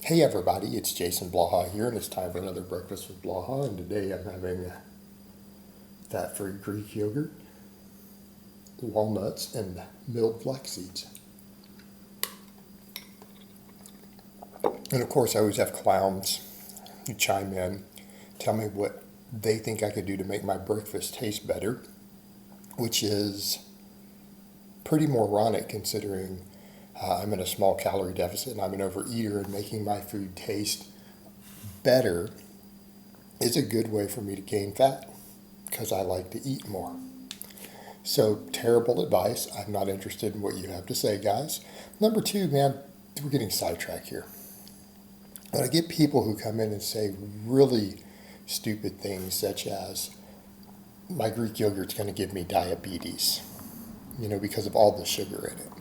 Hey everybody, it's Jason Blaha here, and it's time for another breakfast with Blaha. And today I'm having fat-free Greek yogurt, walnuts, and milled flax seeds. And of course, I always have clowns who chime in, tell me what they think I could do to make my breakfast taste better, which is pretty moronic considering I'm in a small calorie deficit and I'm an overeater, and making my food taste better is a good way for me to gain fat because I like to eat more. So, terrible advice. I'm not interested in what you have to say, guys. Number two, man, we're getting sidetracked here. But I get people who come in and say really stupid things such as, my Greek yogurt's going to give me diabetes, because of all the sugar in it.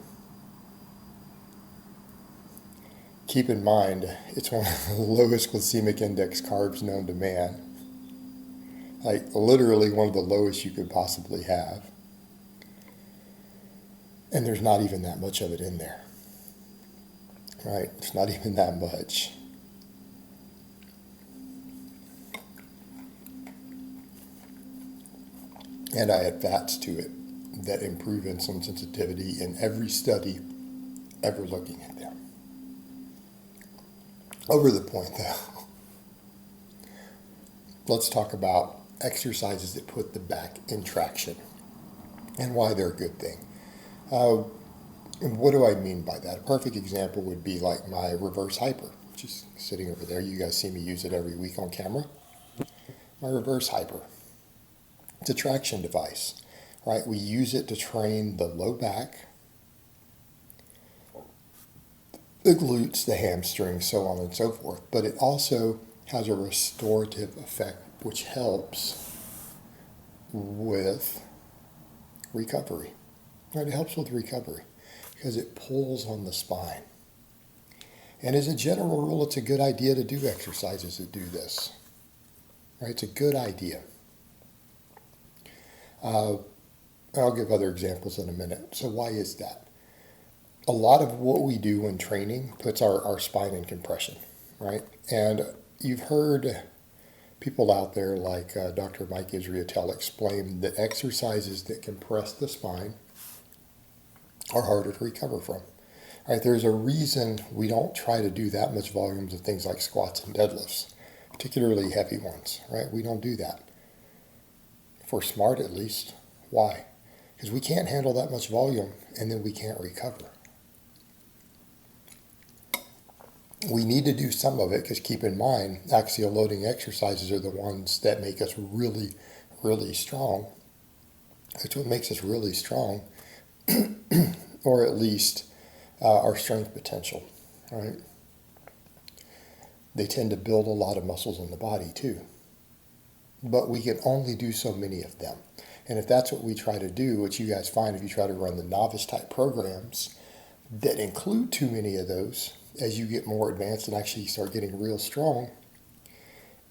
Keep in mind, it's one of the lowest glycemic index carbs known to man. Like, literally one of the lowest you could possibly have. And there's not even that much of it in there. Right? It's not even that much. And I add fats to it that improve insulin sensitivity in every study ever looking at them. Over the point, though. Let's talk about exercises that put the back in traction and why they're a good thing. And what do I mean by that? A perfect example would be like my reverse hyper, which is sitting over there. You guys see me use it every week on camera. My reverse hyper. It's a traction device, right? We use it to train the low back, the glutes, the hamstrings, so on and so forth. But it also has a restorative effect, which helps with recovery. Right? It helps with recovery because it pulls on the spine. And as a general rule, it's a good idea to do exercises that do this. Right? It's a good idea. I'll give other examples in a minute. So why is that? A lot of what we do when training puts our spine in compression, right? And you've heard people out there like Dr. Mike Israetel explain that exercises that compress the spine are harder to recover from. Right? There's a reason we don't try to do that much volumes of things like squats and deadlifts, particularly heavy ones, right? We don't do that. If we're smart, at least. Why? Because we can't handle that much volume and then we can't recover. We need to do some of it because keep in mind, axial loading exercises are the ones that make us really, really strong. That's what makes us really strong, or at least our strength potential, right? They tend to build a lot of muscles in the body too. But we can only do so many of them. And if that's what we try to do, which you guys find if you try to run the novice type programs that include too many of those, as you get more advanced and actually start getting real strong,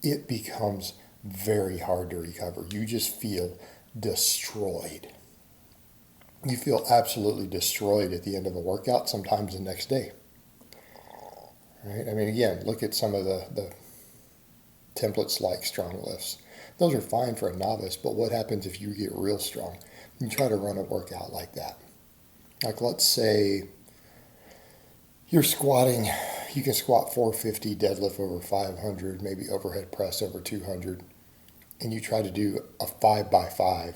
it becomes very hard to recover. You just feel destroyed. You feel absolutely destroyed at the end of a workout, sometimes the next day. Right? I mean, again, look at some of the templates like strong lifts. Those are fine for a novice, but what happens if you get real strong? You try to run a workout like that. Like, let's say you're squatting, you can squat 450, deadlift over 500, maybe overhead press over 200, and you try to do a 5x5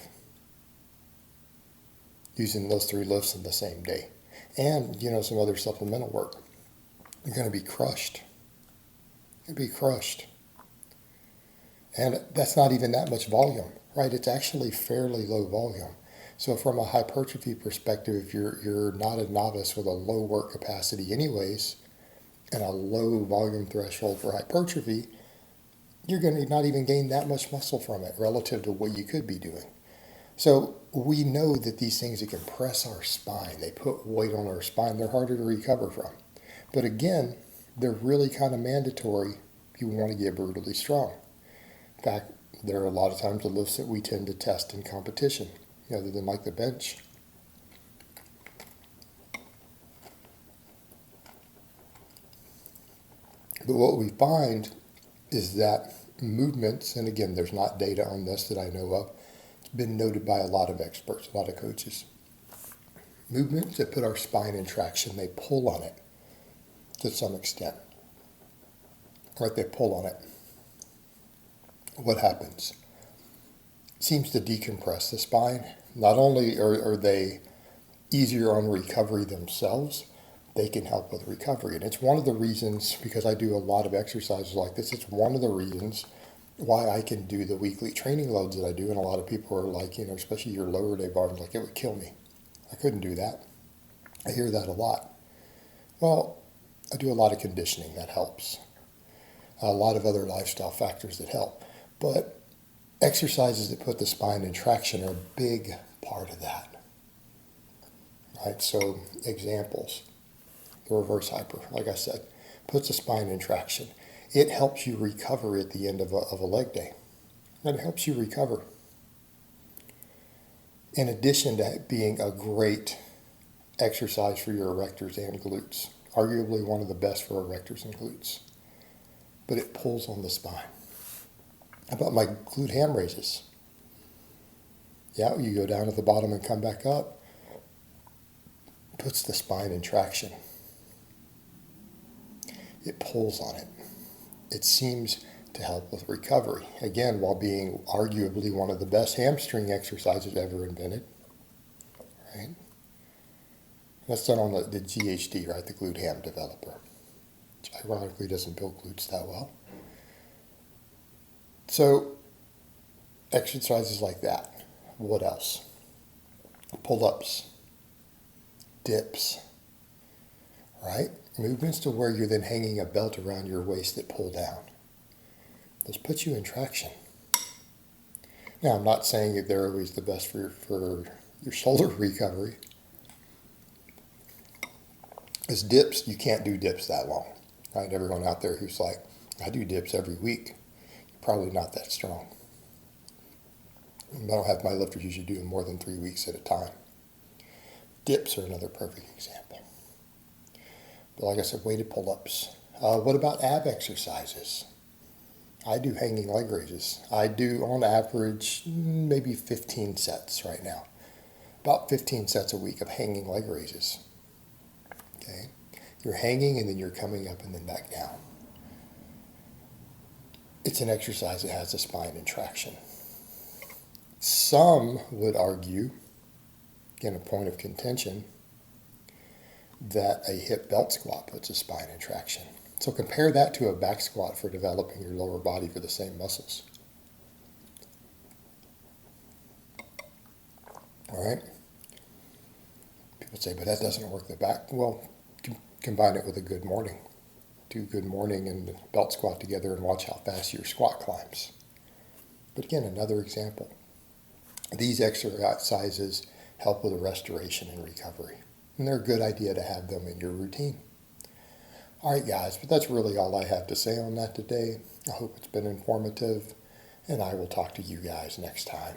using those three lifts in the same day. And, some other supplemental work. You're going to be crushed. You're going to be crushed. And that's not even that much volume, right? It's actually fairly low volume. So from a hypertrophy perspective, if you're not a novice with a low work capacity anyways, and a low volume threshold for hypertrophy, you're going to not even gain that much muscle from it relative to what you could be doing. So we know that these things that compress our spine, they put weight on our spine, they're harder to recover from. But again, they're really kind of mandatory if you want to get brutally strong. In fact, there are a lot of times the lifts that we tend to test in competition, other than like the bench. But what we find is that movements, and again, there's not data on this that I know of, it's been noted by a lot of experts, a lot of coaches. Movements that put our spine in traction, they pull on it to some extent. Right, they pull on it. What happens? It seems to decompress the spine. Not only are they easier on recovery themselves, they can help with recovery. And it's one of the reasons, because I do a lot of exercises like this, it's one of the reasons why I can do the weekly training loads that I do. And a lot of people are like, especially your lower day bars, like, it would kill me. I couldn't do that. I hear that a lot. Well, I do a lot of conditioning that helps. A lot of other lifestyle factors that help. But exercises that put the spine in traction are a big part of that. Right? So examples. The reverse hyper, like I said, puts the spine in traction. It helps you recover at the end of a leg day. It helps you recover. In addition to being a great exercise for your erectors and glutes, arguably one of the best for erectors and glutes, but it pulls on the spine. How about my glute ham raises? Yeah, you go down at the bottom and come back up, puts the spine in traction. It pulls on it. It seems to help with recovery. Again, while being arguably one of the best hamstring exercises ever invented. Right? That's done on the GHD, right? The Glute Ham developer. Which ironically doesn't build glutes that well. So, exercises like that. What else? Pull-ups. Dips. Right? Movements to where you're then hanging a belt around your waist that pull down. Those put you in traction. Now, I'm not saying that they're always the best for your shoulder recovery. As dips, you can't do dips that long. Right? Everyone out there who's like, I do dips every week, you're probably not that strong. I don't have my lifters usually doing more than 3 weeks at a time. Dips are another perfect example. But like I said, weighted pull-ups. What about ab exercises? I do hanging leg raises. I do, on average, maybe 15 sets right now. About 15 sets a week of hanging leg raises. Okay? You're hanging and then you're coming up and then back down. It's an exercise that has the spine in traction. Some would argue, again, a point of contention, that a hip belt squat puts a spine in traction. So compare that to a back squat for developing your lower body for the same muscles. All right? People say, but that doesn't work the back. Well, combine it with a good morning. Do good morning and belt squat together and watch how fast your squat climbs. But again, another example. These exercises help with restoration and recovery. And they're a good idea to have them in your routine. All right, guys, but that's really all I have to say on that today. I hope it's been informative, and I will talk to you guys next time.